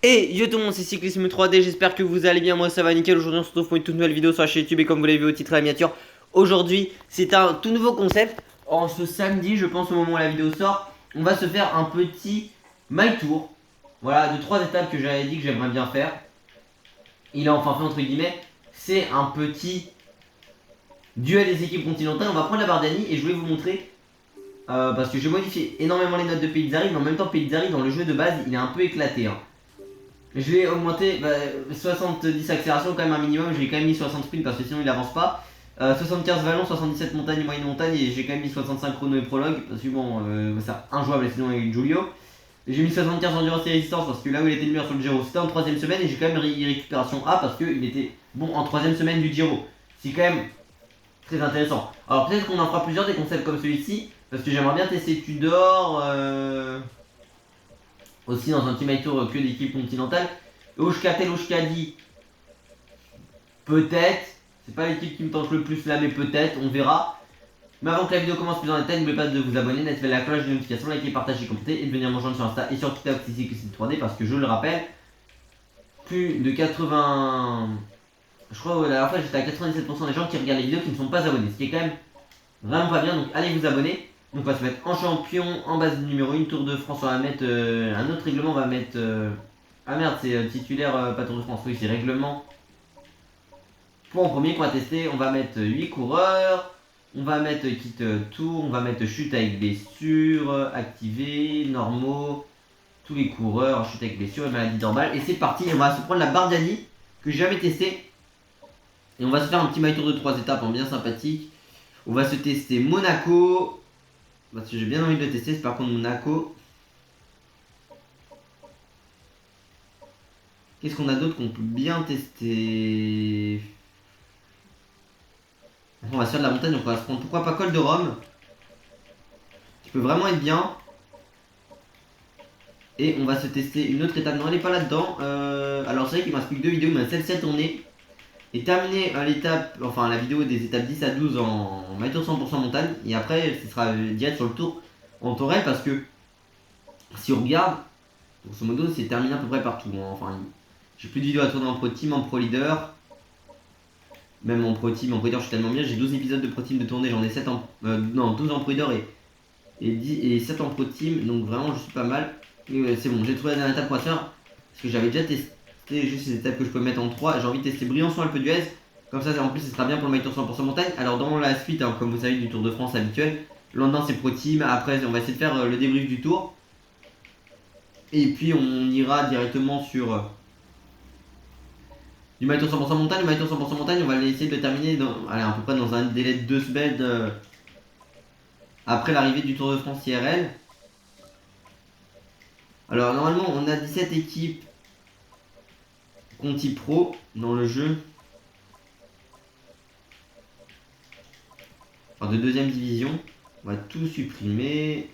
Et yo tout le monde, c'est Cyclisme 3D, j'espère que vous allez bien, moi ça va nickel. Aujourd'hui on se retrouve pour une toute nouvelle vidéo sur la chaîne YouTube et comme vous l'avez vu au titre et à la miniature, aujourd'hui c'est un tout nouveau concept. En ce samedi, je pense au moment où la vidéo sort, on va se faire un petit My Tour. Voilà, de 3 étapes que j'avais dit que j'aimerais bien faire. Il a enfin fait entre guillemets, c'est un petit duel des équipes continentales. On va prendre la Bardiani et je voulais vous montrer, parce que j'ai modifié énormément les notes de Pellizzari, mais en même temps Pellizzari dans le jeu de base il est un peu éclaté. Je l'ai augmenté 70 accélération quand même un minimum, j'ai quand même mis 60 sprint parce que sinon il avance pas. 75 vallons, 77 montagne, moyenne montagne et j'ai quand même mis 65 chrono et prologue parce que bon, c'est injouable sinon avec Giulio. J'ai mis 75 endurance et résistance parce que là où il était le meilleur sur le Giro c'était en 3ème semaine et j'ai quand même récupération A parce qu'il était bon en 3ème semaine du Giro. C'est quand même très intéressant. Alors peut-être qu'on en fera plusieurs des concepts comme celui-ci parce que j'aimerais bien tester Tudor. Aussi dans un petit My Tour que d'équipe continentale. Oshkatel, Oshkadi, peut-être. C'est pas l'équipe qui me tente le plus là, mais peut-être, on verra. Mais avant que la vidéo commence plus en détail, n'oubliez pas de vous abonner, d'activer la cloche de notification, liker, partager, commenter et de venir me rejoindre sur Insta et sur TikTok si c'est 3D parce que je le rappelle, plus de 80. Je crois que la dernière fois j'étais à 97% des gens qui regardent les vidéos qui ne sont pas abonnés, ce qui est quand même vraiment pas bien, donc allez vous abonner. Donc on va se mettre en champion, en base de numéro 1, Tour de France, on va mettre un autre règlement, on va mettre... Ah merde, c'est titulaire, pas Tour de France, oui c'est règlement. Pour en premier qu'on va tester, on va mettre 8 coureurs, on va mettre kit tour, on va mettre chute avec blessure, activé, normaux, tous les coureurs, chute avec blessure et maladie normale. Et c'est parti, on va se prendre la Bardiani, que j'ai jamais testé. Et on va se faire un petit My Tour de 3 étapes, bien sympathique. On va se tester Monaco, parce que j'ai bien envie de le tester, c'est par contre Monaco. Qu'est-ce qu'on a d'autre qu'on peut bien tester? On va se faire de la montagne, donc on va se prendre pourquoi pas Col de Rome. Qui peut vraiment être bien. Et on va se tester une autre étape. Non, elle n'est pas là-dedans. Alors c'est vrai qu'il me reste plus que 2 vidéos, mais celle-ci a tourné. Et terminé l'étape, enfin la vidéo des étapes 10 à 12 en My Tour 100% montagne. Et après, ce sera direct sur le tour en Tourelle parce que si on regarde, grosso modo, c'est terminé à peu près partout. Enfin, j'ai plus de vidéos à tourner en pro team, en pro leader. Même en pro team, en pro leader, je suis tellement bien. J'ai 12 épisodes de pro team de tournée, j'en ai 7 en. Non, 12 en pro leader et 7 en pro team. Donc vraiment, je suis pas mal. Et c'est bon, j'ai trouvé la dernière étape pour faire. Parce que j'avais déjà testé juste ces étapes que je peux mettre en 3. J'ai envie de tester Briançon, Alpe d'Huez. Comme ça, en plus, ce sera bien pour le My Tour 100% montagne. Alors, dans la suite, hein, comme vous savez, du Tour de France habituel, le lendemain, c'est pro team. Après, on va essayer de faire le débrief du tour. Et puis, on ira directement sur du My Tour 100% montagne. Le My Tour 100% montagne, on va essayer de le terminer allez, à peu près dans un délai de 2 semaines après l'arrivée du Tour de France IRL. Alors, normalement, on a 17 équipes Conti Pro dans le jeu. Enfin, de deuxième division. On va tout supprimer.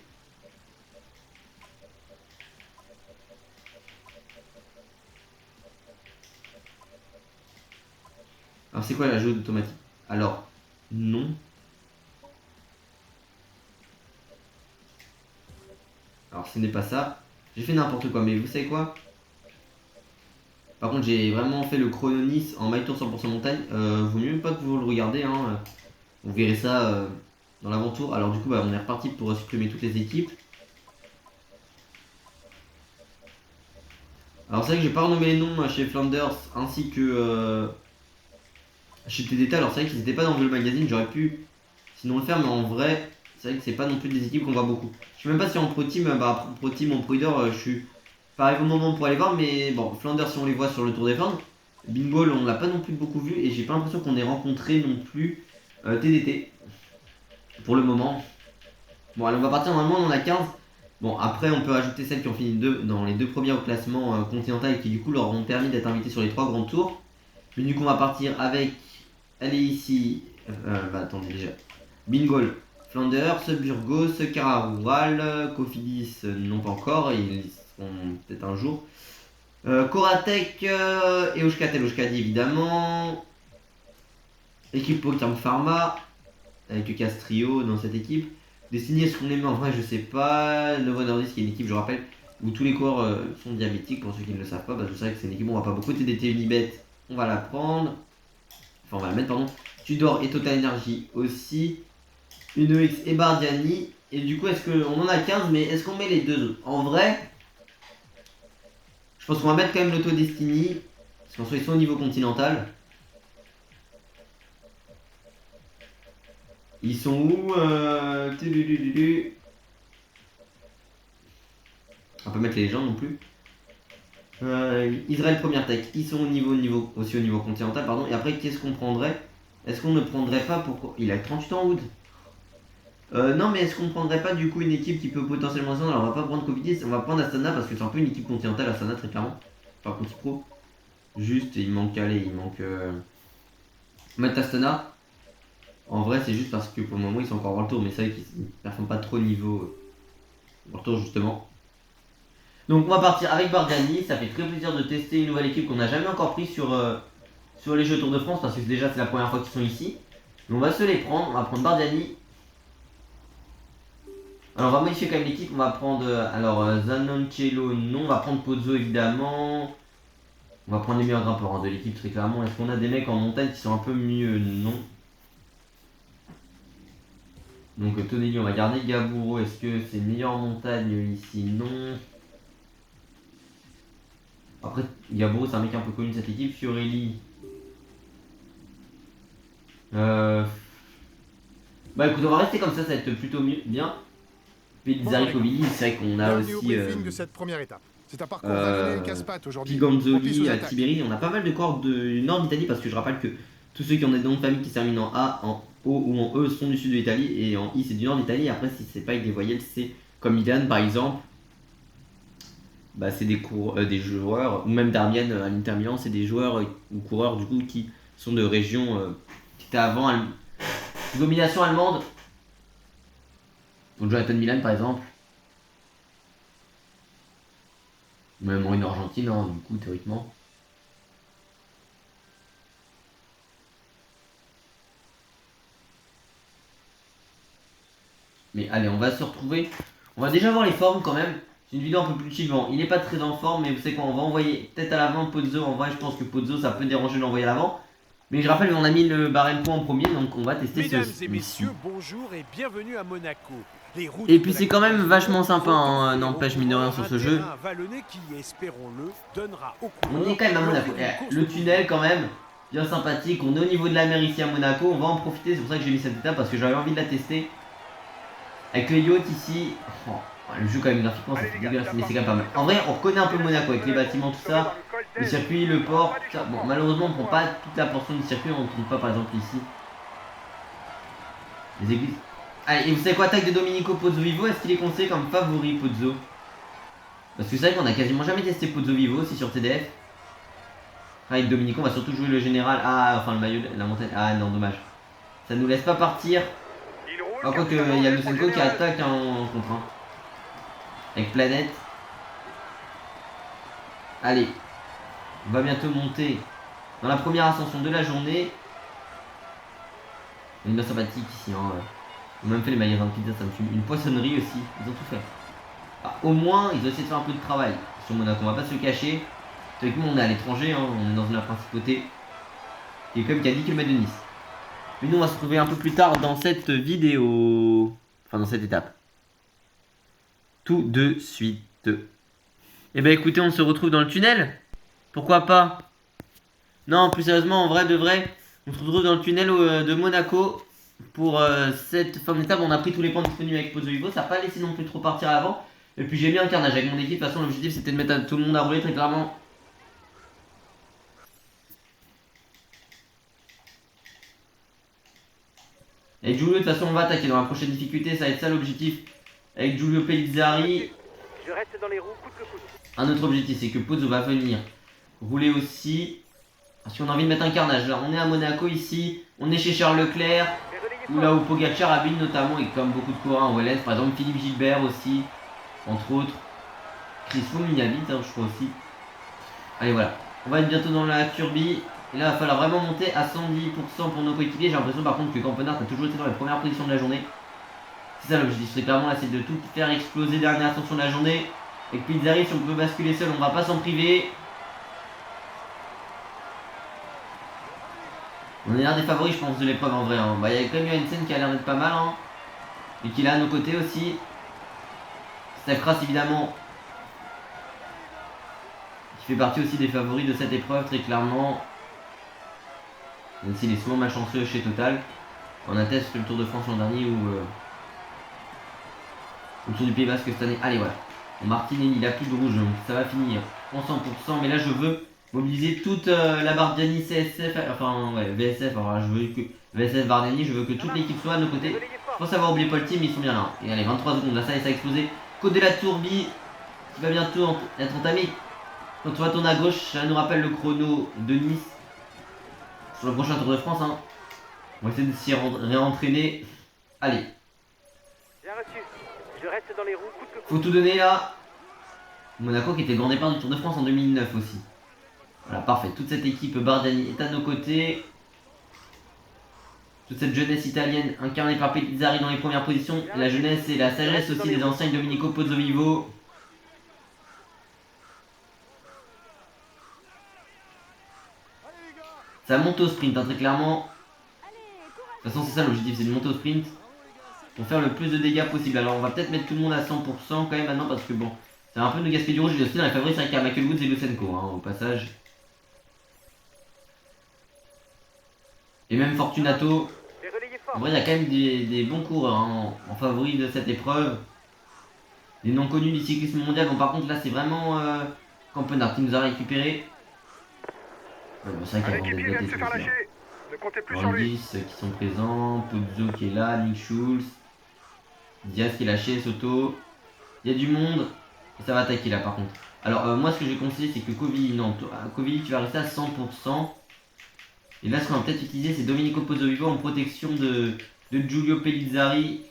Alors, c'est quoi l'ajout automatique? Alors, non. Alors, ce n'est pas ça. J'ai fait n'importe quoi, mais vous savez quoi? Par contre, j'ai vraiment fait le Chrononis en My Tour 100% montagne. Vaut mieux pas que vous le regardez. Hein. Vous verrez ça dans l'avant-tour. Alors, du coup, on est reparti pour supprimer toutes les équipes. Alors, c'est vrai que j'ai pas renommé les noms chez Flanders ainsi que chez TDT. Alors, c'est vrai qu'ils n'étaient pas dans le magazine. J'aurais pu sinon le faire, mais en vrai, c'est vrai que c'est pas non plus des équipes qu'on voit beaucoup. Je sais même pas si en pro team, en pro leader, je suis pas arrivé au moment pour aller voir, mais bon, Flanders, si on les voit sur le Tour des Flandres, Bingo, on l'a pas non plus beaucoup vu et j'ai pas l'impression qu'on ait rencontré non plus TDT pour le moment. Bon, allez, on va partir, normalement, on en a 15. Bon, après, on peut ajouter celles qui ont fini dans les 2 premiers au classement continental et qui du coup leur ont permis d'être invités sur les 3 grands tours. Mais du coup, on va partir avec, elle est ici, attendez déjà, Bingol, Flanders, Burgos, Cararural, Cofidis, non pas encore, ils seront peut-être un jour. Koratek et Oshkatel, Oshkadi évidemment. Équipe Pokerm Pharma, avec Castrio dans cette équipe. Destiné, est-ce qu'on les met en vrai? Je sais pas. Novo Nordisk qui est une équipe, je rappelle. où tous les coureurs sont diabétiques, pour ceux qui ne le savent pas, parce que c'est vrai que c'est une équipe où on va pas beaucoup TDT Unibet, on va la prendre, enfin on va la mettre pardon, Tudor et Total Energy aussi, UnoX et Bardiani, et du coup est-ce qu'on en a 15, mais est-ce qu'on met les deux autres? En vrai, je pense qu'on va mettre quand même l'Auto Destiny, parce qu'en soit ils sont au niveau continental. Ils sont où On va pas mettre les légendes non plus. Israël première tech, ils sont aussi au niveau continental, pardon. Et après, qu'est-ce qu'on prendrait? Est-ce qu'on ne prendrait pas pour... Il a 38 ans, Wood. Non, mais est-ce qu'on prendrait pas du coup une équipe qui peut potentiellement descendre? Alors, on va pas prendre Covidis, on va prendre Astana parce que c'est un peu une équipe continentale, Astana, très clairement. Enfin, petit pro. Juste, il manque aller, il manque. Mettre Astana. En vrai, c'est juste parce que pour le moment, ils sont encore en retour, mais c'est vrai qu'ils ne performent pas trop niveau retour, justement. Donc, on va partir avec Bardiani. Ça fait très plaisir de tester une nouvelle équipe qu'on n'a jamais encore pris sur les Jeux Tour de France, parce que déjà, c'est la première fois qu'ils sont ici. Donc, on va se les prendre. On va prendre Bardiani. Alors, on va modifier quand même l'équipe. On va prendre Zanoncello, non. On va prendre Pozzo, évidemment. On va prendre les meilleurs grimpeurs de l'équipe, très clairement. Est-ce qu'on a des mecs en montagne qui sont un peu mieux? Non. Donc Tonelli, on va garder Gaburo. Est-ce que c'est meilleur en montagne ici? Non. Après, Gaburo, c'est un mec un peu connu de cette équipe. Fiorelli. Bah écoute, on va rester comme ça va être plutôt mieux, bien. Pizzari Covilli, c'est vrai qu'on a aussi de cette première étape. C'est un parcours vallonné et casse-pattes aujourd'hui. Piganzoli, Tiberi. On a pas mal de corps du nord d'Italie parce que je rappelle que tous ceux qui ont des noms de famille qui se terminent en A, en O ou en E sont du sud de l'Italie et en I c'est du nord d'Italie. Après, si c'est pas avec des voyelles, c'est comme Milan par exemple. Bah, c'est des joueurs, ou même Darmian à l'Inter Milan, c'est des joueurs ou coureurs du coup qui sont de régions qui étaient avant domination allemande. Donc Jonathan Milan par exemple. Même en Argentine, hein, du coup, théoriquement. Mais allez, on va se retrouver. On va déjà voir les formes quand même. C'est une vidéo un peu plus chill. Bon, il n'est pas très en forme, mais vous savez quoi, on va envoyer peut-être à l'avant Pozzo. En vrai, je pense que Pozzo, ça peut déranger de l'envoyer à l'avant. Mais je rappelle, on a mis le barème point en premier, donc on va tester Mesdames et messieurs, bonjour et bienvenue à Monaco. Et puis c'est quand même vachement sympa, hein, n'empêche mine de rien sur ce jeu. On est quand même à Monaco. Le tunnel quand même, bien sympathique. On est au niveau de la mer ici à Monaco. On va en profiter, c'est pour ça que j'ai mis cette étape parce que j'avais envie de la tester. Avec le yacht ici, le jeu quand même graphiquement ça fait dégueulasse, mais c'est quand même pas mal. En vrai, on reconnaît un peu Monaco avec les bâtiments, tout ça. Le circuit, le port, tout ça. Bon, malheureusement, on prend pas toute la portion du circuit, on ne trouve pas par exemple ici. Les églises. Allez, et vous savez quoi, attaque de Domenico Pozzo Vivo, est-ce qu'il est conseillé comme favori Pozzo? Parce que c'est vrai qu'on a quasiment jamais testé Pozzo Vivo, c'est sur TDF. Avec Domenico, on va surtout jouer le général. Ah, enfin le maillot de la montagne. Ah non, dommage. Ça nous laisse pas partir. Par contre, il y a Lusenko qui attaque en contre 1. Avec Planète. Allez. On va bientôt monter dans la première ascension de la journée. On est bien sympathique ici. Hein. On a même fait les magasins de pizza, ça me fume. Une poissonnerie aussi. Ils ont tout fait. Ah, au moins, ils ont essayé de faire un peu de travail sur Monaco. On va pas se le cacher. Avec nous, on est à l'étranger. Hein. On est dans une principauté qui est quand même qu'à 10 km de Nice. Mais nous on va se retrouver un peu plus tard dans cette vidéo. Enfin dans cette étape. Tout de suite. Et bah écoutez, on se retrouve dans le tunnel. Pourquoi pas? Non, plus sérieusement, en vrai de vrai, on se retrouve dans le tunnel de Monaco. Pour cette fin d'étape, on a pris tous les points disponibles avec Pozzo Vivo. Ça n'a pas laissé non plus trop partir à l'avant. Et puis j'ai mis un carnage avec mon équipe. De toute façon l'objectif c'était de mettre tout le monde à rouler très clairement. Avec Giulio, de toute façon, on va attaquer dans la prochaine difficulté, ça va être ça l'objectif. Avec Giulio Pellizzari. Je reste dans les roues, coûte que coûte. Un autre objectif, c'est que Pozzo va venir rouler aussi. Parce qu'on a envie de mettre un carnage. Là, on est à Monaco ici, on est chez Charles Leclerc. Ou là où Pogacar habite notamment, et comme beaucoup de coureurs en Welles. Par exemple, Philippe Gilbert aussi, entre autres. Chris Froome y habite, hein, je crois aussi. Allez, voilà. On va être bientôt dans la turbie. Et là, il va falloir vraiment monter à 110% pour nos coéquipiers. J'ai l'impression par contre que Campenard a toujours été dans les premières positions de la journée. C'est ça l'objectif, c'est clairement là, c'est de tout faire exploser dernière ascension de la journée. Avec Pizzari, si on peut basculer seul, on va pas s'en priver. On est l'un des favoris, je pense, de l'épreuve en vrai. Hein. Bah, il y a quand même Johansen qui a l'air d'être pas mal. Hein. Et qui est là à nos côtés aussi. Steph Kras, évidemment. Qui fait partie aussi des favoris de cette épreuve, très clairement. Même s'il est souvent malchanceux chez Total. On atteste le Tour de France l'an dernier ou le Tour du Pays Basque cette année. Allez, voilà. Martinelli, il a plus de rouge, donc ça va finir en 100%. Mais là, je veux mobiliser toute la Bardiani CSF, enfin, ouais, VSF. Alors là, je veux que VSF Bardiani, je veux que toute l'équipe soit à nos côtés. Je pense avoir oublié Paul Team, mais ils sont bien là. Et allez, 23 secondes, là, ça a explosé. Côte de la Tourbie, qui va bientôt être entamé. Quand on va tourner à gauche, ça nous rappelle le chrono de Nice. Sur le prochain Tour de France, hein. On va essayer de s'y réentraîner. Allez. Bien reçu. Je reste dans les roues, coûte que coûte. Faut tout donner là. Monaco qui était le grand départ du Tour de France en 2009 aussi. Voilà, parfait. Toute cette équipe Bardiani est à nos côtés. Toute cette jeunesse italienne incarnée par Pizzari dans les premières positions. Et la jeunesse et la sagesse aussi des anciens Domenico Pozzovivo. Ça monte au sprint, hein, très clairement. De toute façon, c'est ça l'objectif, c'est de monter au sprint. Pour faire le plus de dégâts possible. Alors, on va peut-être mettre tout le monde à 100% quand même maintenant. Parce que bon, c'est un peu de gaspiller du rouge. Aussi dans les favoris, c'est vrai qu'il y a Michael Woods et Lucenko, hein, au passage. Et même Fortunato. En vrai, il y a quand même des bons coureurs hein, en favoris de cette épreuve. Les non connus du cyclisme mondial. Bon, par contre, là, c'est vraiment Campenard qui nous a récupéré. Ouais, bon, c'est vrai qu'il y a L'équipier vient de se faire aussi. lâcher. Ne comptez plus sur lui. Landis qui sont présents. Pozzo qui est là. Nick Schulz. Diaz qui est lâché. Soto. Il y a du monde. Et ça va attaquer là, par contre. Alors, moi, ce que j'ai conseillé, c'est que Covilli, non, Covilli, tu vas rester à 100%. Et là, ce qu'on va peut-être utiliser, c'est Domenico Pozzovivo en protection de Giulio Pellizzari. De toute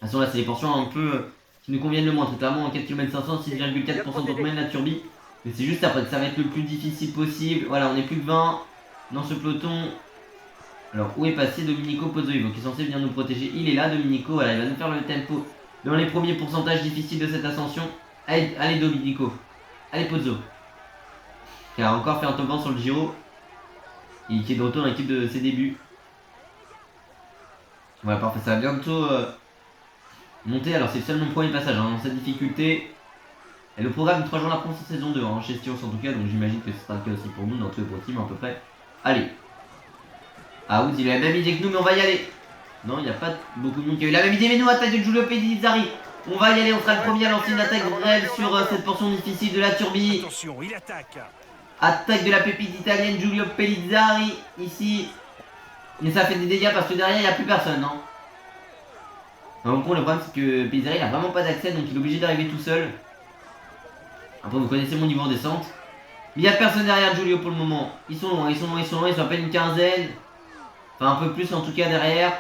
façon, là, c'est les portions un peu qui nous conviennent le moins. Très clairement, en 4 km 500, 6,4% de moyenne la turbie. Mais c'est juste après que ça va être le plus difficile possible. Voilà, on est plus que 20 dans ce peloton. Alors, où est passé Domenico Pozzovivo qui est censé venir nous protéger? Il est là, Domenico. Voilà, il va nous faire le tempo dans les premiers pourcentages difficiles de cette ascension. Allez, allez Domenico. Allez, Pozzo. Qui a encore fait un top 20 sur le Giro. Et qui est de retour dans l'équipe de ses débuts. Voilà, parfait. Ça va bientôt monter. Alors, c'est seulement le premier passage hein, dans cette difficulté. Et le programme de 3 jours la France en saison 2, hein, chez Stios en tout cas. Donc, j'imagine que ce sera le cas aussi pour nous, dans tous les team à peu près. Allez. Ah, Woods, il a la même idée que nous, mais on va y aller. Non, il n'y a pas beaucoup de monde qui a eu la même idée. Mais nous, attaque de Giulio Pellizzari. On va y aller. On sera le premier à lancer une attaque réelle sur cette portion difficile de la turbie. Attention, il attaque. Attaque de la pépite italienne Giulio Pellizzari ici. Mais ça fait des dégâts parce que derrière il n'y a plus personne. Hein. Donc le problème c'est que Pellizzari il a vraiment pas d'accès donc il est obligé d'arriver tout seul. Après vous connaissez mon niveau en descente. Mais il n'y a personne derrière Giulio pour le moment. Ils sont loin, ils sont loin, ils sont loin, ils sont à peine une quinzaine. Enfin un peu plus en tout cas derrière.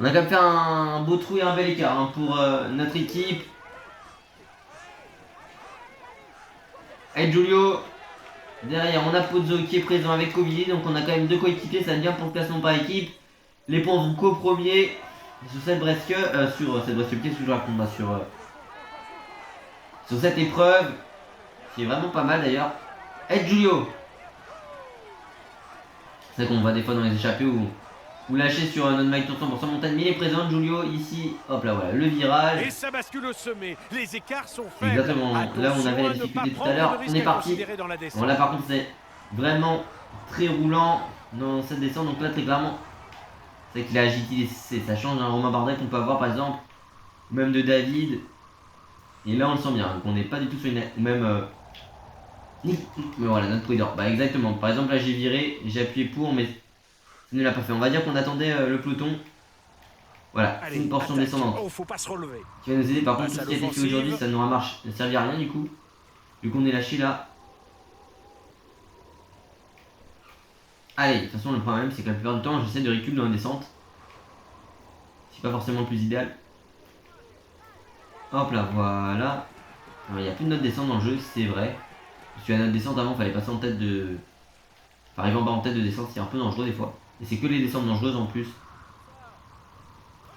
On a quand même fait un beau trou et un bel écart hein, pour notre équipe. Allez Giulio. Derrière on a Pozzo qui est présent avec Covilli. Donc on a quand même deux coéquipiers. Ça va bien pour le classement par équipe. Les points vont qu'au premier. Sur cette Bresque. Sur cette Bresque. Qu'est-ce que je raconte bah, sur cette épreuve. Qui est vraiment pas mal d'ailleurs. Allez Giulio. C'est vrai qu'on va des fois dans les échappées ou lâcher sur notre maille tour 100% montagne. Mais il est présent Giulio ici. Hop là voilà le virage. Et ça bascule au sommet. Les écarts sont faibles. Exactement, là on avait la difficulté tout à l'heure, on est parti. Bon là par contre c'est vraiment très roulant dans cette descente, donc là très clairement c'est vrai qu'il a agité, ça change d'un Romain Bardet qu'on peut avoir par exemple, ou même de David. Et là on le sent bien, donc on n'est pas du tout sur une... même... mais voilà notre leader, bah exactement, par exemple là j'ai viré, j'ai appuyé pour mais ça ne l'a pas fait, on va dire qu'on attendait le peloton. Voilà, c'est une portion descendante. Oh, faut pas se relever. Qui va nous aider. Par contre, tout ce qui a été fait aujourd'hui, ça n'aura servi à rien du coup. Vu qu'on est lâché là. Allez, de toute façon, le problème c'est que la plupart du temps, j'essaie de reculer dans la descente. C'est pas forcément le plus idéal. Hop là, voilà. Il n'y a plus de note descente dans le jeu, c'est vrai. Parce que la note descente avant, fallait passer en tête de. Enfin, arriver en bas en tête de descente, c'est un peu dangereux des fois. Et c'est que les descentes dangereuses en plus.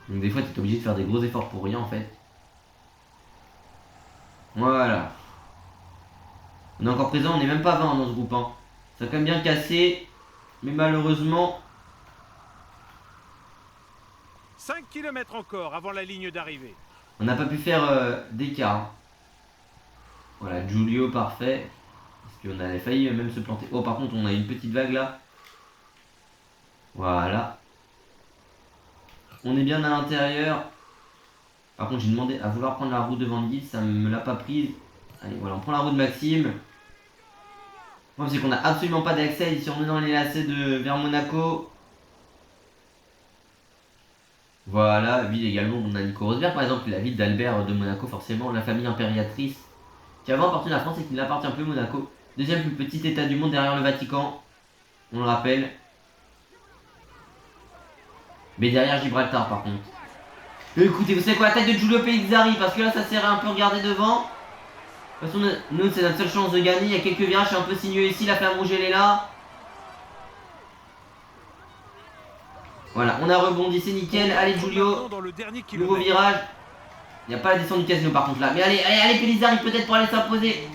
Donc des fois tu es obligé de faire des gros efforts pour rien en fait. Voilà. On est encore présent, on n'est même pas 20 dans ce groupe. Hein. Ça a quand même bien cassé. Mais malheureusement... 5 km encore avant la ligne d'arrivée. On n'a pas pu faire d'écart. Hein. Voilà, Giulio, parfait. Parce qu'on avait failli même se planter. Oh, par contre, on a une petite vague là. Voilà. On est bien à l'intérieur. Par contre, j'ai demandé à vouloir prendre la roue de Van Guy. Ça ne me l'a pas prise. Allez, voilà, on prend la roue de Maxime. Le problème, c'est qu'on n'a absolument pas d'accès ici. On est dans les lacets vers Monaco. Voilà, ville également. On a Nico Rosberg, par exemple, la ville d'Albert de Monaco, forcément. La famille impériatrice qui avant appartenu à la France et qui n'appartient plus à Monaco. Deuxième plus petit état du monde derrière le Vatican. On le rappelle. Mais derrière Gibraltar, par contre. Écoutez, vous savez quoi, la tête de Giulio Pellizzari, parce que là, ça sert un peu regarder devant. De toute façon, nous, c'est notre seule chance de gagner. Il y a quelques virages, c'est un peu sinueux ici. La flamme rouge, elle est là. Voilà, on a rebondi, c'est nickel. Allez, Giulio. Nouveau virage. Il n'y a pas la descente du casino, par contre, là. Mais allez, Pellizzari, peut-être pour aller s'imposer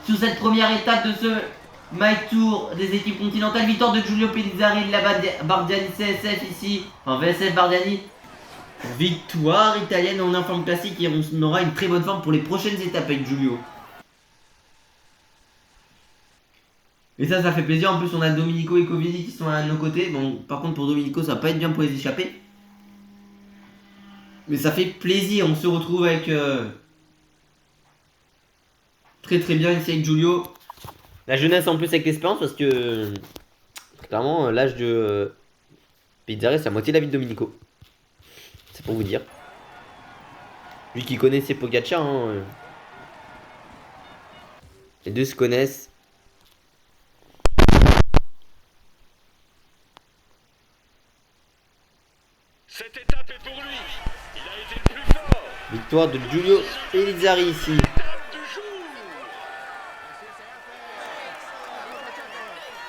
sur cette première étape de ce My Tour des équipes continentales. Victoire de Giulio Pellizzari de la Bardiani CSF ici. Enfin, VSF Bardiani. Victoire italienne, on est en forme classique et on aura une très bonne forme pour les prochaines étapes avec Giulio. Et ça fait plaisir. En plus, on a Domenico et Covici qui sont à nos côtés. Bon, par contre, pour Domenico, ça va pas être bien pour les échapper. Mais ça fait plaisir. On se retrouve avec très bien ici avec Giulio. La jeunesse en plus avec l'expérience parce que clairement, l'âge de Pellizzari, c'est à moitié la vie de Domenico. C'est pour vous dire. Lui qui connaissait Pogacar, hein, les deux se connaissent. Cette étape est pour lui. Il a été le plus fort. Victoire de Giulio Pellizzari ici.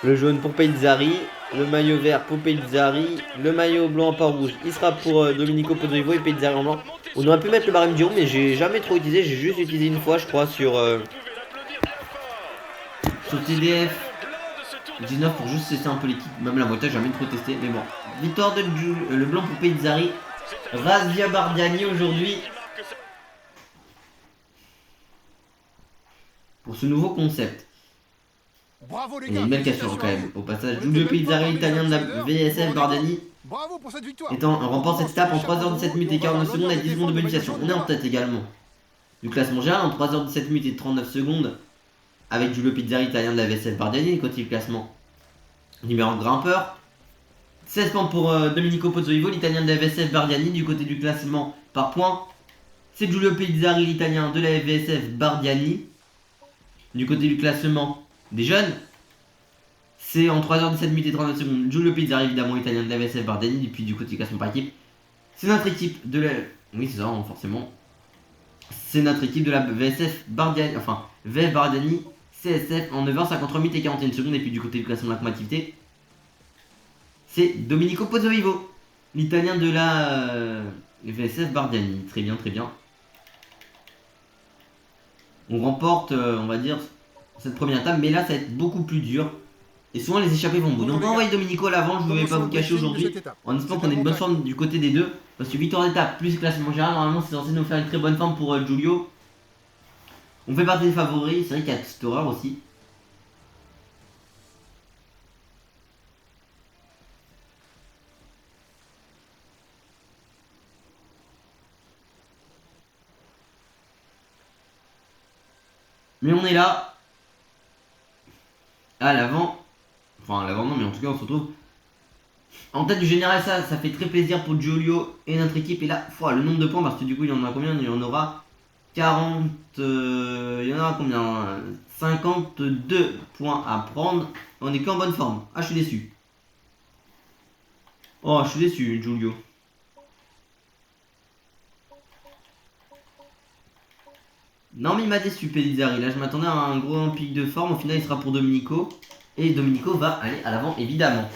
Le jaune pour Pellizzari, le maillot vert pour Pellizzari, le maillot blanc pas rouge, il sera pour Domenico Pozzovivo et Pellizzari en blanc. On aurait pu mettre le barème Giro, mais j'ai jamais trop utilisé, j'ai juste utilisé une fois, je crois, sur TDF 19 pour juste cesser un peu l'équipe. Même la Vuelta, j'ai jamais trop testé, mais bon. Victoire de le blanc pour Pellizzari, Razvia Bardiani aujourd'hui. Pour ce nouveau concept. Bravo les Il y gars. a une belle cassure quand même. Au passage, Giulio Pellizzari, italien de la VSF Bardiani, Bravo pour cette victoire. remporte cette étape en 3h17 minutes et 49 secondes avec 10 secondes de bonification. On est en tête également du classement général en 3h17 minutes et 39 secondes avec Giulio Pellizzari, italien de la VSF Bardiani. Et côté du classement, numéro de grimpeur, 16 points pour Domenico Pozzovivo, l'italien de la VSF Bardiani. Du côté du classement par points, c'est Giulio Pellizzari, l'italien de la VSF Bardiani. Du côté du classement des jeunes, c'est en 3h17 minutes et 39 secondes. Giulio Pellizzari, évidemment, italien de la VSF Bardiani. Et puis du côté du classement par équipe, c'est notre équipe de la... Oui, c'est ça, forcément. C'est notre équipe de la VSF Bardiani, enfin, VF Bardiani, CSF en 9h53 minutes et 41 secondes. Et puis du côté du classement de la combativité, c'est Domenico Pozzovivo, l'italien de la VSF Bardiani. Très bien, très bien. On remporte, on va dire, cette première étape, mais là ça va être beaucoup plus dur. Et souvent les échappées vont au bout. Donc on va envoyer Domenico à l'avant, je ne vais pas vous cacher aujourd'hui. En espérant qu'on ait une bonne forme du côté des deux. Parce que victoire d'étape plus classement général, normalement c'est censé nous faire une très bonne forme pour Giulio. On fait partie des favoris, c'est vrai qu'il y a Storer aussi. Mais on est là. À l'avant. Enfin, à l'avant, non, mais en tout cas, on se retrouve en tête du général. Ça fait très plaisir pour Giulio et notre équipe. Et là, le nombre de points, parce que du coup, il y en a combien? Il y en aura 40. Il y en aura combien? 52 points à prendre. On est qu'en bonne forme. Ah, je suis déçu. Oh, je suis déçu, Giulio. Non mais il m'a déçu Pellizzari, là je m'attendais à un gros pic de forme, au final il sera pour Domenico. Et Domenico va aller à l'avant évidemment.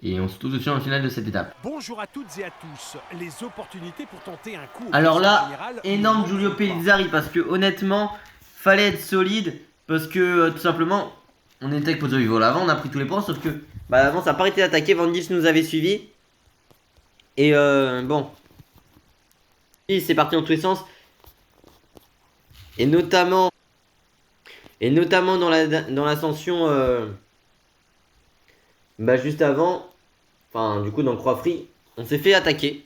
Et on se trouve aussi en finale de cette étape. Bonjour à toutes et à tous. Les opportunités pour tenter un coup. Alors là, énorme Giulio Pellizzari parce que honnêtement, fallait être solide parce que tout simplement, on était avec Pozzo Vivo. Là, avant, on a pris tous les points sauf que avant, ça n'a pas arrêté d'attaquer. Van Dils nous avait suivi. Et bon, c'est parti dans tous les sens. Et notamment dans l'ascension, juste avant, enfin du coup dans le Croix Free, on s'est fait attaquer.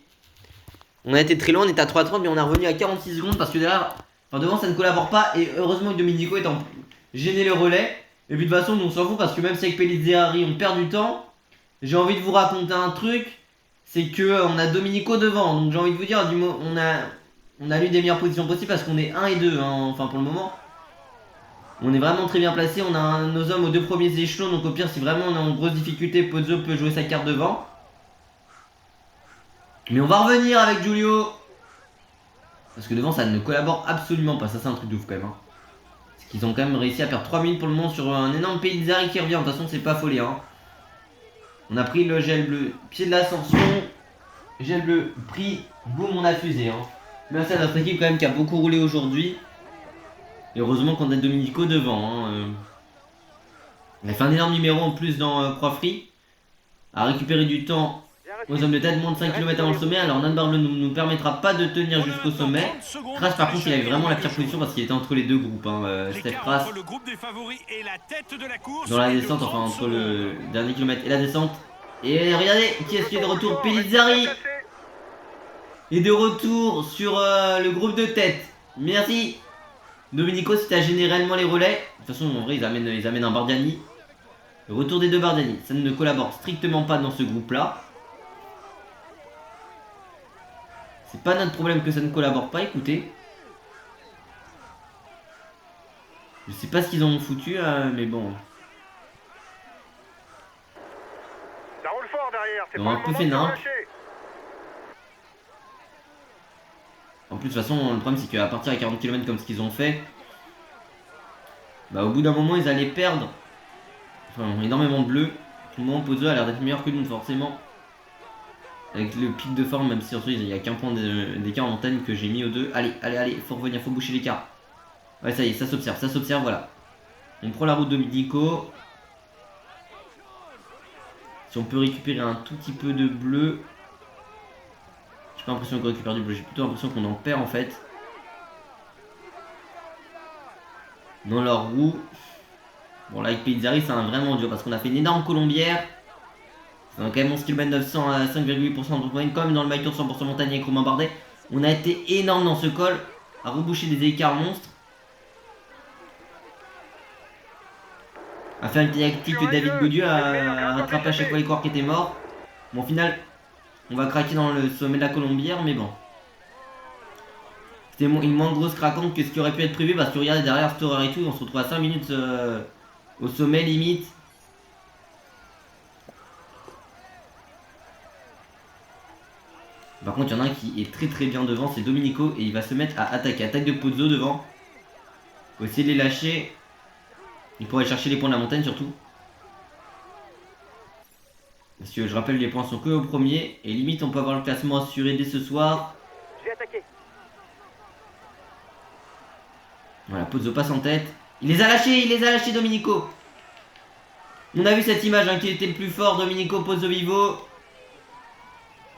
On a été très loin, on était à 3,30 mais on est revenu à 46 secondes parce que derrière, devant ça ne collabore pas et heureusement que Domenico est en gêné le relais. Et puis de toute façon on s'en fout parce que même si avec Pellizzari on perd du temps, j'ai envie de vous raconter un truc, c'est que on a Domenico devant, donc j'ai envie de vous dire, on a l'une des meilleures positions possibles parce qu'on est 1 et 2, hein, enfin pour le moment. On est vraiment très bien placé, on a nos hommes aux 2 premiers échelons, donc au pire si vraiment on est en grosse difficulté, Pozzo peut jouer sa carte devant. Mais on va revenir avec Giulio. Parce que devant ça ne collabore absolument pas, ça c'est un truc de ouf quand même. Hein. Parce qu'ils ont quand même réussi à perdre 3 minutes pour le moment sur un énorme Pellizzari qui revient, de toute façon c'est pas folie. Hein. On a pris le gel bleu, pied de l'ascension, gel bleu, pris, boum on a fusé. Hein. Merci à notre équipe quand même qui a beaucoup roulé aujourd'hui. Et heureusement qu'on a Domenico devant. Hein. On a fait un énorme numéro en plus dans Croix Free. À récupérer du temps aux hommes de tête, moins de 5 km avant le sommet. Alors Nan Barbleu ne nous permettra pas de tenir jusqu'au sommet. Kras par contre il avait vraiment la pire position parce qu'il était entre les deux groupes. Hein. Steph Kras dans la descente, enfin entre le dernier kilomètre et la descente. Et regardez qui est-ce qui est de retour, Pellizzari est de retour sur le groupe de tête. Merci Domenico si t'as gêné réellement les relais. De toute façon en vrai ils amènent un Bardiani. Le retour des deux Bardiani, ça ne collabore strictement pas dans ce groupe là. C'est pas notre problème que ça ne collabore pas, écoutez. Je sais pas ce qu'ils ont foutu, mais bon. Ça roule fort derrière, c'est Ils pas ont le un peu moment fait de nimp. lâcher. En plus, de toute façon, le problème c'est qu'à partir à 40 km comme ce qu'ils ont fait, au bout d'un moment ils allaient perdre. Enfin, énormément de bleu. Tout le monde, Pozzo a l'air d'être meilleur que nous, forcément. Avec le pic de forme, même si surtout il n'y a qu'un point d'écart en montagne que j'ai mis aux deux. Allez, faut revenir, faut boucher l'écart. Ouais, ça y est, ça s'observe, voilà. On prend la route de Domenico. Si on peut récupérer un tout petit peu de bleu. J'ai pas l'impression qu'on récupère du bleu, j'ai plutôt l'impression qu'on en perd en fait. Dans leur roue. Bon, là avec Pellizzari, c'est un vraiment dur parce qu'on a fait une énorme colombière. C'est quand même 11 km 900 à 5,8% de moyenne, quand même dans le maillot 100% montagne avec Romain Bardet. On a été énorme dans ce col, à reboucher des écarts monstres. À faire une tactique que David Godieu a rattrapé à chaque fois les coureurs qui étaient morts. Bon, au final, on va craquer dans le sommet de la colombière, mais bon. C'était une moins grosse craquante que ce qui aurait pu être prévu parce que regardez derrière Storer et tout, on se retrouve à 5 minutes au sommet limite. Par contre, il y en a un qui est très bien devant, c'est Domenico et il va se mettre à attaquer. Attaque de Pozzo devant. Faut essayer de les lâcher. Il pourrait chercher les points de la montagne surtout. Parce que je rappelle, les points sont que au premier. Et limite, on peut avoir le classement assuré dès ce soir. J'ai attaqué. Voilà, Pozzo passe en tête. Il les a lâchés Domenico. On a vu cette image qui était le plus fort, Domenico, Pozzo Vivo.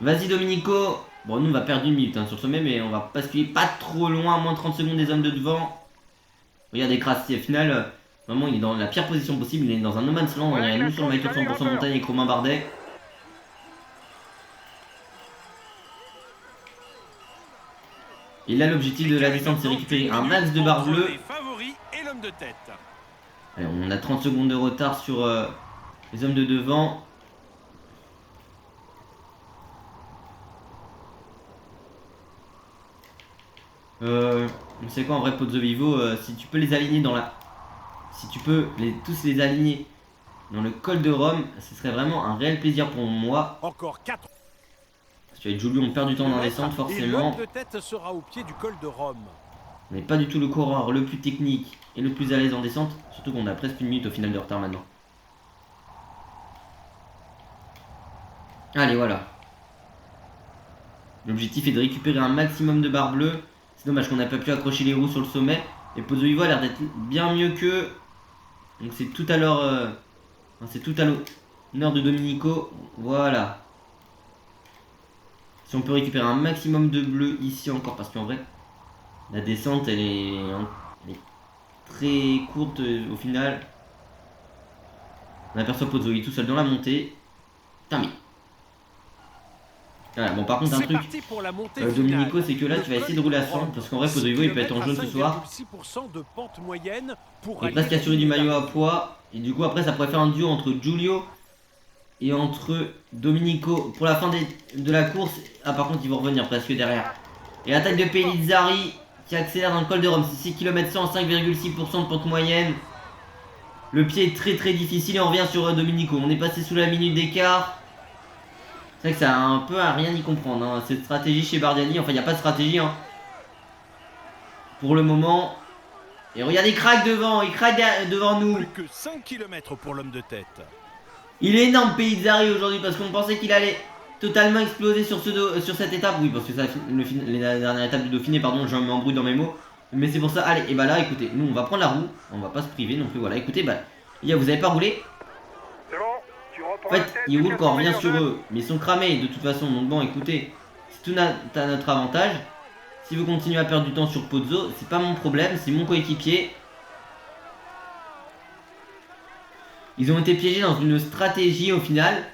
Vas-y Domenico. Bon, nous on va perdre une minute sur le sommet, mais on va basculer pas trop loin, moins de 30 secondes des hommes de devant. Regardez Kras, au final, vraiment il est dans la pire position possible, il est dans un no man's land, on est nous sur le maillot 100% montagne avec Romain Bardet. Et là l'objectif de la descente c'est récupérer un max de barre bleue. Allez, on a 30 secondes de retard sur les hommes de devant. Vous savez quoi en vrai Pozzo Vivo, si tu peux les aligner dans la... Si tu peux tous les aligner dans le col de Rome, ce serait vraiment un réel plaisir pour moi. Encore 4. Parce qu'avec Giulio on perd du temps dans la descente forcément. Et de tête sera au pied du col de Rome. On n'est pas du tout le coureur le plus technique et le plus à l'aise en descente. Surtout qu'on a presque une minute au final de retard maintenant. Allez, voilà. L'objectif est de récupérer un maximum de barres bleues. C'est dommage qu'on n'a pas pu accrocher les roues sur le sommet. Et Pozzo Vivo a l'air d'être bien mieux qu'eux. Donc c'est tout à l'heure... c'est tout à l'honneur de Domenico. Voilà. Si on peut récupérer un maximum de bleu ici encore. Parce qu'en vrai, la descente elle est très courte au final. On aperçoit Pozzo tout seul dans la montée. Terminé. Voilà, bon par contre un truc Domenico, c'est que là tu vas essayer de rouler à 100 parce qu'en vrai Pozzo Vivo il peut être en jaune ce soir. Il est presque assuré du maillot à poids. Et du coup après ça pourrait faire un duo entre Giulio et entre Domenico pour la fin de la course. Ah par contre ils vont revenir presque derrière. Et l'attaque de Pellizzari qui accélère dans le col de Rome. C'est 6 km 100, 5,6% de pente moyenne. Le pied est très difficile et on revient sur Domenico. On est passé sous la minute d'écart. C'est vrai que ça a un peu à rien y comprendre, hein. Cette stratégie chez Bardiani, enfin il n'y a pas de stratégie hein. Pour le moment. Et regardez, il craque devant, il craque devant nous. Plus que 5 km pour l'homme de tête. Il est énorme Pellizzari aujourd'hui parce qu'on pensait qu'il allait totalement exploser sur cette étape. Oui parce que ça, la dernière étape du Dauphiné, pardon, je m'embrouille dans mes mots. Mais c'est pour ça, allez, et bah là écoutez, nous on va prendre la roue, on va pas se priver non plus, voilà, écoutez, bah, les gars vous avez pas roulé. En fait, ils roulent quand on revient sur eux, mais ils sont cramés de toute façon, donc bon, écoutez, c'est tout à notre avantage. Si vous continuez à perdre du temps sur Pozzo, c'est pas mon problème, c'est mon coéquipier. Ils ont été piégés dans une stratégie au final,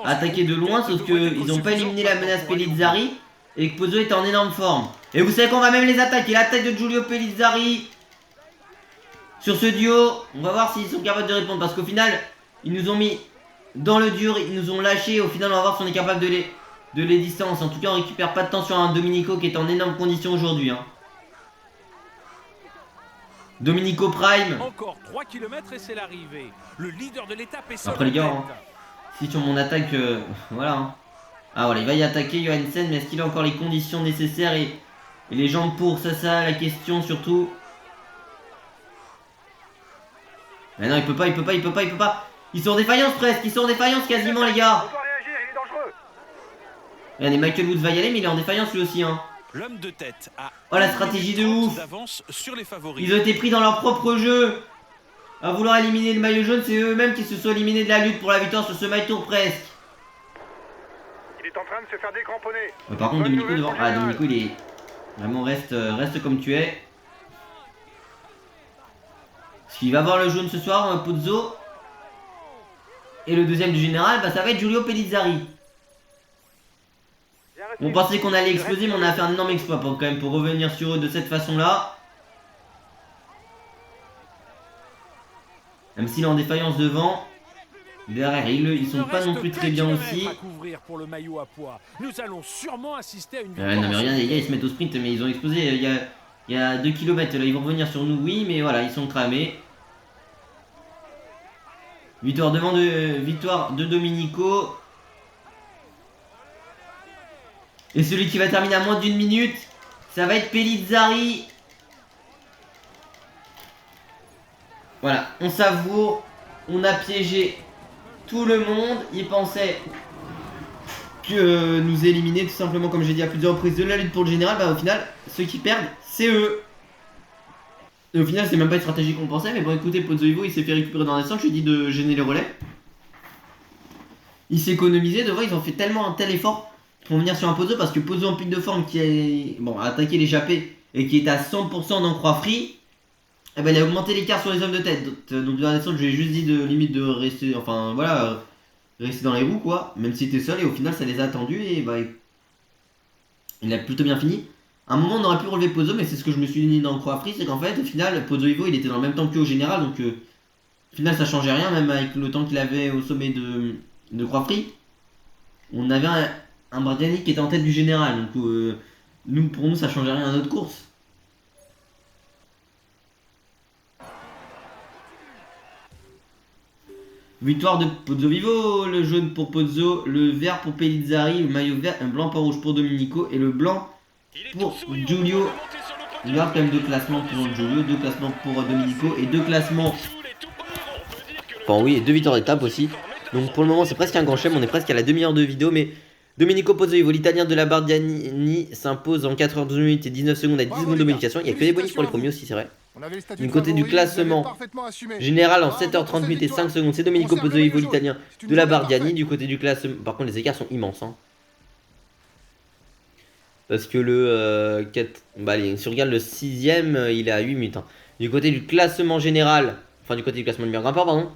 attaquer de loin, sauf qu'ils n'ont pas éliminé la menace Pellizzari et que Pozzo est en énorme forme. Et vous savez qu'on va même les attaquer, l'attaque de Giulio Pellizzari sur ce duo. On va voir s'ils sont capables de répondre parce qu'au final, ils nous ont mis dans le dur, ils nous ont lâché. Au final on va voir si on est capable de les distancer. En tout cas on récupère pas de temps sur un Domenico qui est en énorme condition aujourd'hui hein. Domenico Prime. Encore 3 km et c'est l'arrivée. Le leader de l'étape est après les gars hein, si sur mon attaque voilà hein. Ah voilà il va y attaquer Johansen. Mais est-ce qu'il a encore les conditions nécessaires et les jambes pour ça la question surtout. Mais non il peut pas. Ils sont en défaillance presque, ils sont en défaillance quasiment les gars. Regardez, Michael Woods va y aller mais il est en défaillance lui aussi hein. L'homme de tête a oh la stratégie de ouf. sur les favoris. Ils ont été pris dans leur propre jeu. À vouloir éliminer le maillot jaune, c'est eux-mêmes qui se sont éliminés de la lutte pour la victoire sur ce maillot tour presque. Il est en train de se faire décramponner. Par contre Domenico devant. Ah Domenico il est vraiment reste comme tu es. Parce qu'il va voir le jaune ce soir, Pozzo. Et le deuxième du général, bah ça va être Giulio Pellizzari. On pensait qu'on allait exploser, mais on a fait un énorme exploit pour revenir sur eux de cette façon-là. Même s'il est en défaillance devant, derrière ils sont pas non plus très bien aussi. Nous allons sûrement assister à une non mais regardez les gars, ils se mettent au sprint, mais ils ont explosé il y a 2 km là, ils vont revenir sur nous, oui, mais voilà, ils sont cramés. Victoire de Domenico. Et celui qui va terminer à moins d'une minute, ça va être Pellizzari. Voilà, on savoure. On a piégé tout le monde. Ils pensaient que nous éliminer tout simplement, comme j'ai dit à plusieurs reprises, de la lutte pour le général. Bah au final, ceux qui perdent, c'est eux. Et au final, c'est même pas une stratégie qu'on pensait. Mais bon, écoutez, Pozzo Vivo, il s'est fait récupérer dans l'instant. Je lui ai dit de gêner les relais. Il s'est économisé. Devant, ils ont fait tellement un tel effort pour venir sur un Pozzo. Parce que Pozzo en pic de forme qui a attaqué l'échappée et qui est à 100% dans croix free, eh ben, il a augmenté l'écart sur les hommes de tête. Donc dans l'instant, je lui ai juste dit de limite de rester. Enfin voilà, rester dans les roues quoi. Même s'il était seul. Et au final, ça les a attendus. Et bah, il a plutôt bien fini. À un moment on aurait pu relever Pozzo, mais c'est ce que je me suis dit dans le croix free, c'est qu'en fait au final Pozzo Vivo il était dans le même temps que au général, donc au final ça changeait rien, même avec le temps qu'il avait au sommet de croix free. On avait un Bardiani qui était en tête du général, donc pour nous ça changeait rien à notre course. Victoire de Pozzo Vivo, le jaune pour Pozzo, le vert pour Pellizzari, le maillot vert, un blanc pas rouge pour Domenico et le blanc pour Giulio. Il y a quand même 2 classements pour Giulio, 2 classements pour Domenico et 2 classements. Bon oui, et 2 victoires d'étape aussi. Donc pour le moment c'est presque un grand chelem, on est presque à la demi-heure de vidéo, mais Domenico Pozzovivo, l'italien de la Bardiani, s'impose en 4h12 minutes et 19 secondes avec 10 secondes de bonification. Il n'y a que des bonus pour les premiers aussi, c'est vrai. On avait le statut Du de côté du favori, vous avez classement parfaitement assumé. général en Ah, 7h30 minutes et 5 secondes, c'est Domenico Pozzovivo, l'italien de la Bardiani. Du côté du classement, par contre les écarts sont immenses. Hein. Parce que le bah, allez, si on regarde le 6ème, il est à 8 minutes. Hein. Du côté du classement général, enfin du côté du classement du meilleur grimpeur, pardon,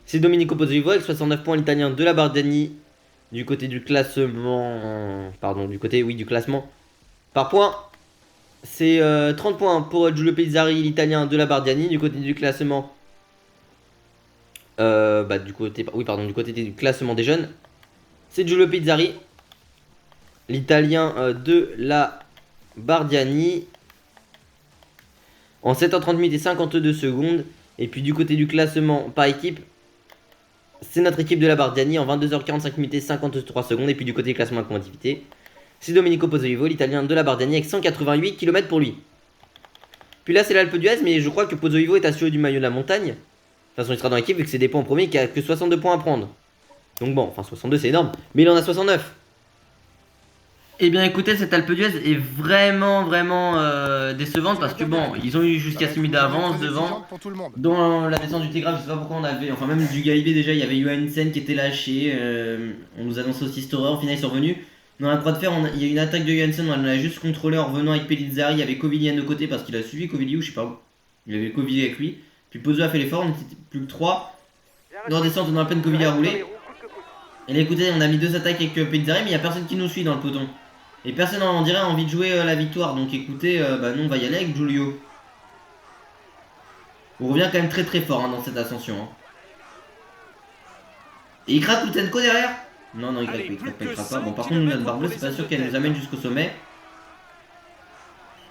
c'est Domenico Pozzovivo avec 69 points, l'italien de la Bardiani. Du côté du classement, pardon, du côté, oui, du classement par points, c'est 30 points pour Giulio Pezzari, l'italien de la Bardiani. Du côté du classement, bah du côté, oui, pardon, du côté du classement des jeunes, c'est Giulio Pezzari, l'italien de la Bardiani, en 7h30 minutes et 52 secondes. Et puis du côté du classement par équipe, c'est notre équipe de la Bardiani en 22h45 minutes et 53 secondes. Et puis du côté du classement à combativité, c'est Domenico Pozzovivo, l'italien de la Bardiani, avec 188 km pour lui. Puis là c'est l'Alpe d'Huez, mais je crois que Pozzovivo est assuré du maillot de la montagne. De toute façon il sera dans l'équipe vu que c'est des points en premier, qui a que 62 points à prendre. Donc bon, enfin 62 c'est énorme, mais il en a 69. Eh bien écoutez, cette Alpe d'Huez est vraiment décevante parce que bon, ils ont eu jusqu'à 6 minutes d'avance devant. Dans la descente du Tégrave, je sais pas pourquoi on avait, enfin même du Galibé déjà, il y avait Johansen qui était lâché. On nous annonçait aussi Storer, au final ils sont revenus. Dans la croix de fer, il y a une attaque de Johansen, on l'a juste contrôlé en revenant avec Pellizzari. Il y avait Covilli à nos côtés parce qu'il a suivi Covilli ou je sais pas où. Il avait Covilli avec lui. Puis Pozzo a fait l'effort, on était plus que 3. Dans la descente, on a à peine Covilli à rouler. Et là écoutez, on a mis 2 attaques avec Pellizzari, mais il n'y a personne qui nous suit dans le peloton. Et personne on dirait a envie de jouer la victoire. Donc écoutez, bah nous on va y aller avec Giulio. On revient quand même très fort hein, dans cette ascension. Hein. Et il craque Lutenko derrière? Non, il craque pas. Bon, par contre, notre barre bleue, c'est pas sûr qu'elle nous amène jusqu'au sommet.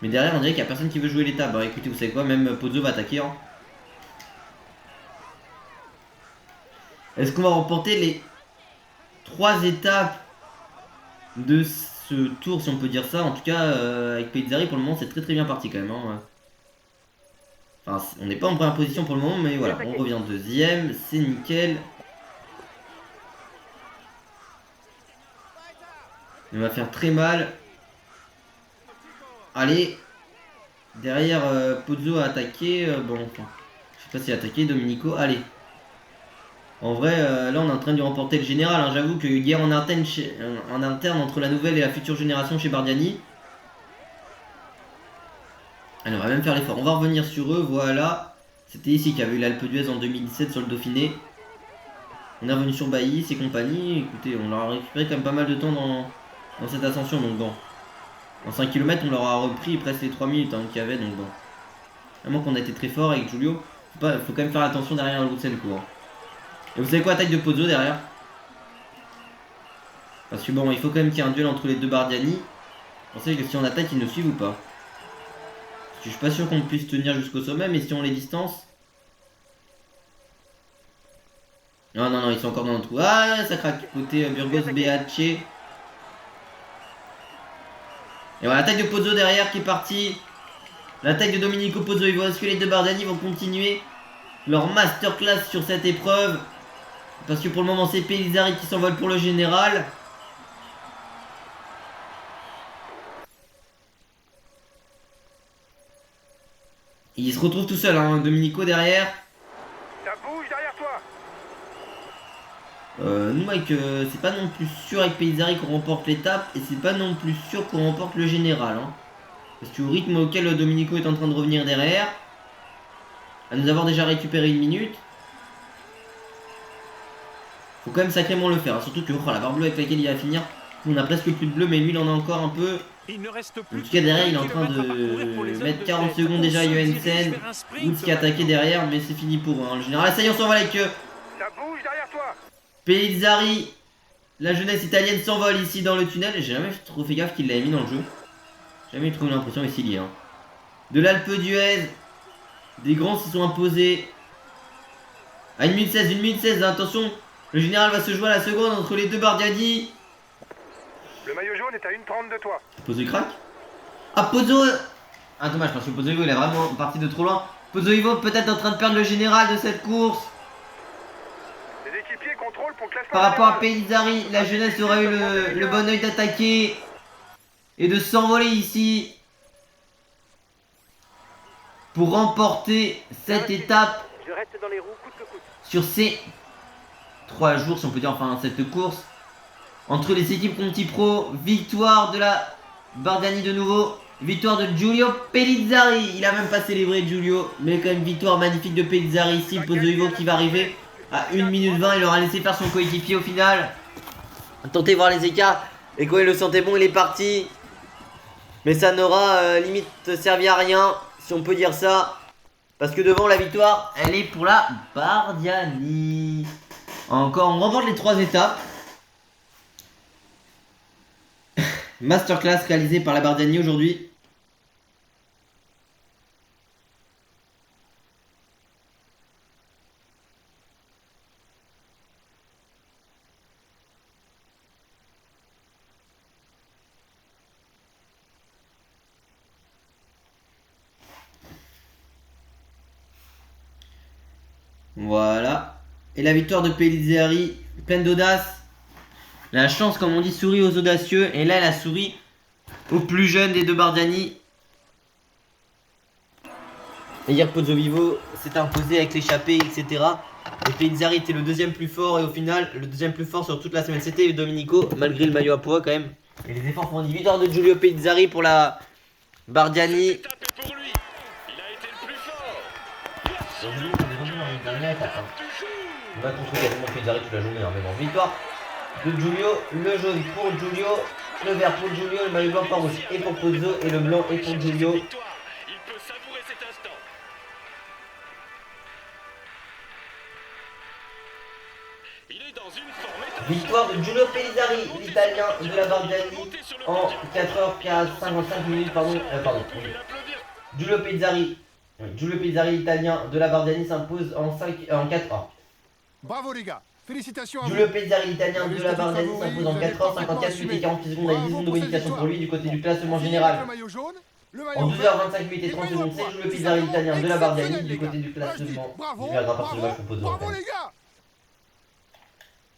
Mais derrière, on dirait qu'il n'y a personne qui veut jouer l'étape. Bah écoutez, vous savez quoi, même Pozzo va attaquer. Hein. Est-ce qu'on va remporter les 3 étapes de ce tour, si on peut dire ça? En tout cas, avec Pezzari, pour le moment, c'est très bien parti quand même. Hein. Enfin, on n'est pas en première position pour le moment, mais voilà, on revient deuxième, c'est nickel. Il va faire très mal. Allez. Derrière, Pozzo a attaqué. Bon, enfin, je sais pas s'il a attaqué. Domenico, allez. En vrai, là, on est en train de remporter le général. Hein. J'avoue que guerre en interne entre la nouvelle et la future génération chez Bardiani. Allez, on va même faire l'effort. On va revenir sur eux, voilà. C'était ici qu'il y avait eu l'Alpe d'Huez en 2017 sur le Dauphiné. On est revenu sur Bailly et compagnie. Écoutez, on leur a récupéré quand même pas mal de temps dans cette ascension. Donc bon, en 5 km, on leur a repris presque les 3 minutes hein, qu'il y avait. Donc bon, vraiment qu'on a été très fort avec Giulio. Faut quand même faire attention derrière Lutsenko. Hein. Et vous savez quoi, attaque de Pozzo derrière? Parce que bon, il faut quand même qu'il y ait un duel entre les deux Bardiani. Vous pensez que si on attaque, ils nous suivent ou pas? Parce que je suis pas sûr qu'on puisse tenir jusqu'au sommet, mais si on les distance... Non, ils sont encore dans le trou. Ah, ça craque. Côté Burgos Beace. Et voilà, l'attaque de Pozzo derrière qui est partie. L'attaque de Domenico Pozzovivo. Est-ce que les deux Bardiani vont continuer leur masterclass sur cette épreuve? Parce que pour le moment, c'est Pellizzari qui s'envole pour le général. Et il se retrouve tout seul, hein, Domenico derrière. Ça bouge derrière toi. Nous avec c'est pas non plus sûr avec Pellizzari qu'on remporte l'étape et c'est pas non plus sûr qu'on remporte le général hein. Parce qu'au rythme auquel Domenico est en train de revenir derrière, à nous avoir déjà récupéré 1 minute, faut quand même sacrément le faire hein. Surtout que la barre bleue avec laquelle il va finir, on a presque plus de bleu mais lui il en a encore un peu. Il ne reste plus En tout cas derrière il est en train de mettre 40 secondes déjà à Johansen. Woods qui a attaqué derrière mais c'est fini pour eux hein. Le général, ça y est on s'envole avec Ça bouge derrière toi. Pellizzari, la jeunesse italienne s'envole ici dans le tunnel. J'ai jamais trop fait gaffe qu'il l'avait mis dans le jeu. J'ai jamais trouvé l'impression ici il y a. Hein. De l'Alpe d'Huez, des grands s'y sont imposés. À 1 minute 16, attention. Le général va se jouer à la seconde entre les deux Bardiani. Le maillot jaune est à 1,30 de toi. Pozzo il craque. Ah Pozzo. Ah dommage parce que Pozzovivo il est vraiment parti de trop loin. Pozzovivo peut-être en train de perdre le général de cette course. Les équipiers coéquipiers contrôlent pour classement Par rapport à général. Pellizzari, la jeunesse aura eu le bon oeil d'attaquer et de s'envoler ici pour remporter cette étape Je reste dans les roues coûte que coûte. sur ces 3 jours, si on peut dire, enfin cette course entre les équipes Conti Pro. Victoire de la Bardiani de nouveau, victoire de Giulio Pellizzari. Il a même pas célébré Giulio, mais quand même victoire magnifique de Pellizzari ici. Pozzovivo qui va arriver à 1 minute 20, il aura laissé faire son coéquipier au final. Tentez de voir les écarts, et quand il le sentait bon il est parti. Mais ça n'aura limite servi à rien, si on peut dire ça. Parce que devant la victoire, elle est pour la Bardiani. Encore, on remporte les 3 étapes. Masterclass réalisée par la Bardiani aujourd'hui. Voilà. Et la victoire de Pellizzari, pleine d'audace. La chance, comme on dit, sourit aux audacieux. Et là, elle a souri aux plus jeunes des 2 Bardiani. Et hier, Pozzovivo s'est imposé avec l'échappée, etc. Et Pellizzari était le deuxième plus fort. Et au final, le deuxième plus fort sur toute la semaine, c'était Domenico, malgré le maillot à poids quand même. Et les efforts fournis. Victoire de Giulio Pellizzari pour la Bardiani. Cette étape est pour lui. Il a été le plus fort. Aujourd'hui, on est revenu dans une dernière étape. On va construire quasiment Pellizzari toute la journée, hein, mais bon. Victoire de Giulio, le jaune pour Giulio, le vert pour Giulio, le maillot blanc par rouge et pour Pozzo, et le blanc est pour Giulio. Victoire. Il peut savourer cet instant. Il est dans une forme étonnante. Victoire de Giulio Pellizzari, l'italien de la Bardiani, en 4h55 minutes, pardon. Il pouvait l'applaudir. Giulio Pellizzari, l'italien de la Bardiani, s'impose en 4 h. Bravo les gars. Félicitations à vous. Giulio Pellizzari, l'italien de la Bardiani, s'impose en 4h54 minutes et 48 secondes avec 10 secondes de bonification pour lui du côté du classement général. Le maillot jaune, le En maillot vert. 12h25 minutes et 30 secondes, c'est Giulio Pellizzari, l'italien de la Bardiani, du côté du classement. Bravo, Il viendra partir de match pour Pozzo. bravo les gars.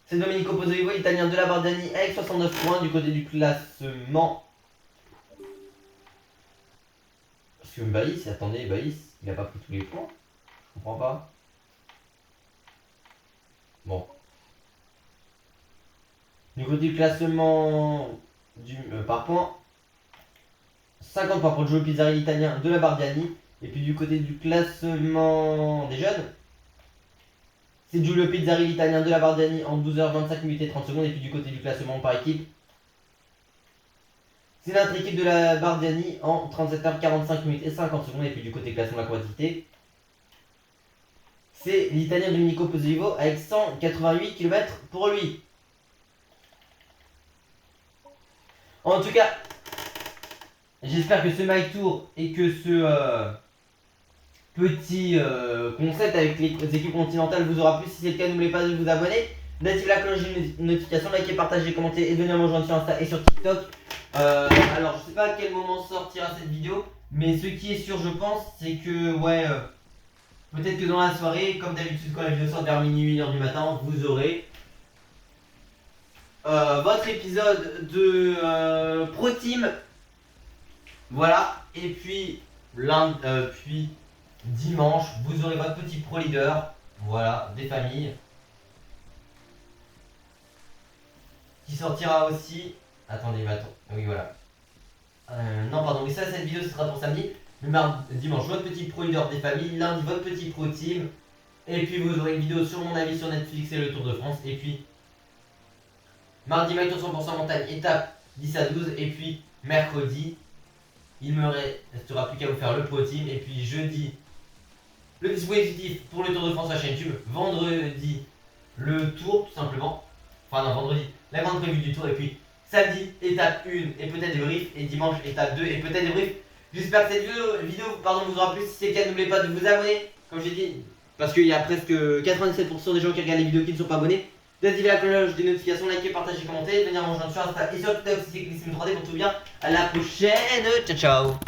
C'est Domenico Pozzovivo, italien de la Bardiani, avec 69 points du côté du classement. Parce que Baïs, attendez, Baïs, il a pas pris tous les points. Je comprends pas. Bon. Du côté du classement par points, 50 points pour Giulio Pellizzari, l'italien de la Bardiani. Et puis du côté du classement des jeunes, c'est Giulio Pellizzari, l'italien de la Bardiani, en 12h25 minutes et 30 secondes. Et puis du côté du classement par équipe, c'est notre équipe de la Bardiani en 37h45 minutes et 50 secondes. Et puis du côté classement de la quantité, c'est l'italien Domenico Pozzovivo avec 188 km pour lui. En tout cas, j'espère que ce My Tour et que ce petit concept avec les équipes continentales vous aura plu. Si c'est le cas, n'oubliez pas de vous abonner, d'activer la cloche de notification, liker, partager, commenter et de venir me rejoindre sur Insta et sur TikTok. Alors je sais pas à quel moment sortira cette vidéo, mais ce qui est sûr je pense c'est que peut-être que dans la soirée, comme d'habitude quand la vidéo sort vers minuit, 1h du matin, vous aurez votre épisode de Pro Team. Voilà, et puis puis dimanche, vous aurez votre petit Pro Leader, voilà, des familles, qui sortira aussi. Attendez, mais attends, oui voilà. Non pardon, oui ça cette vidéo ce sera pour samedi. Le dimanche, votre petit Pro Leader des familles, lundi votre petit Pro Team. Et puis vous aurez une vidéo sur mon avis sur Netflix et le Tour de France. Et puis mardi, My Tour 100% montagne, étape 10 à 12. Et puis mercredi, il me restera plus qu'à vous faire le Pro Team. Et puis jeudi, le dispositif pour le Tour de France à chaîne YouTube. Vendredi, le Tour tout simplement. Enfin non, vendredi, la grande prévue du Tour. Et puis samedi, étape 1 et peut-être des briefs. Et dimanche, étape 2 et peut-être des briefs. J'espère que cette vidéo vous aura plu. Si c'est le cas, n'oubliez pas de vous abonner, comme j'ai dit, parce qu'il y a presque 97% des gens qui regardent les vidéos qui ne sont pas abonnés. D'activer la cloche des notifications, liker, partager, commenter, venir me rejoindre sur Insta et sur Twitter aussi, c'est Clissim3D pour tout bien. À la prochaine, ciao ciao.